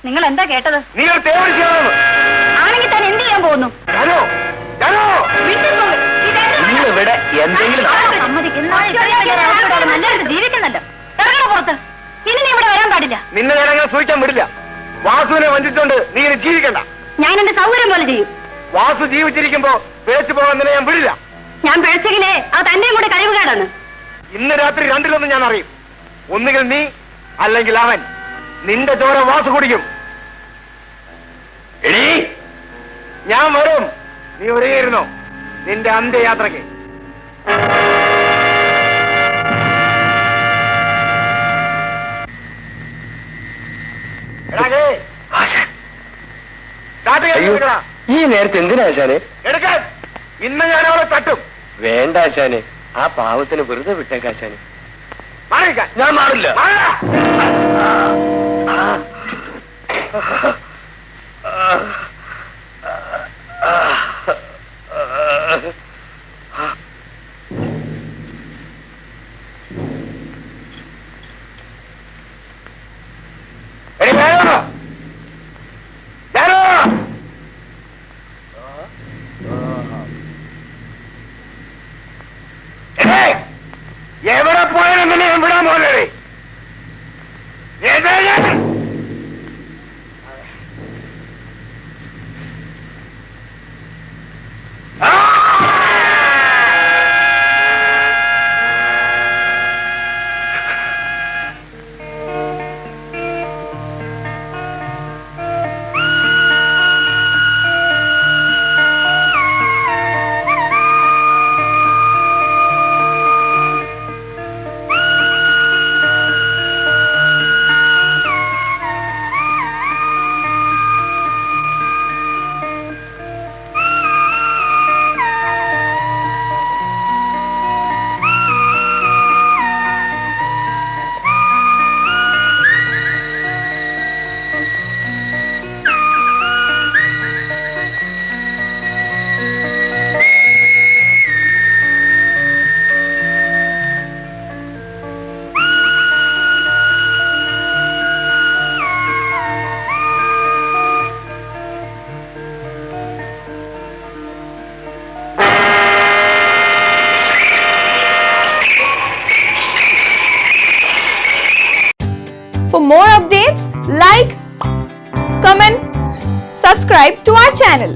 നിങ്ങൾ എന്താ കേട്ടത്? നിങ്ങൾ തേവടിച്ചാണോ? ആണെങ്കിൽ താൻ എന്ത് ചെയ്യാൻ പോകുന്നു? ഇവിടെ എന്തെങ്കിലും ജീവിക്കുന്നുണ്ട്. ഇറങ്ങണ പുറത്ത്. ഇനി നീ ഇവിടെ വരാൻ പാടില്ല. നിന്നെ ഞാൻ അങ്ങനെ സൂക്ഷിക്കാൻ വിടില്ല. വാസുവിനെ വഞ്ചിച്ചോണ്ട് നീ ഇനി ജീവിക്കണ്ട. ഞാൻ എന്റെ സൗകര്യം പോലെ ചെയ്യും. വാസു ജീവിച്ചിരിക്കുമ്പോ പിഴച്ചു പോകാൻ നിന്നെ ഞാൻ വിടില്ല. ഞാൻ പിഴച്ചെങ്കിലേ അത് തന്റെയും കൂടെ കഴിവുകേടാണ്. ഇന്ന് രാത്രി രണ്ടിലൊന്നും ഞാൻ അറിയും. ഒന്നുകിൽ നീ അല്ലെങ്കിൽ അവൻ. നിന്റെ ചോര വാസു കുടിക്കും. എടീ, ഞാൻ വരും. നീ ഒരുങ്ങിയിരുന്നോ നിന്റെ അന്ത്യയാത്രയ്ക്ക്? ഈ നേരത്തെ എന്തിനാ ആശാനെ? എടുക്കാൻ. ഇന്ന് ഞാൻ അവളെ തട്ടും. വേണ്ട ആശാനെ, ആ പാവത്തിന് വെറുതെ വിട്ടേക്ക് ആശാനെ. മാറിക്കാൻ. ഞാൻ മാറില്ല. എവിടെ പോയാലും നിന്നെ ഞാൻ വിടാൻ പോലെ. For more updates, like, comment, subscribe to our channel.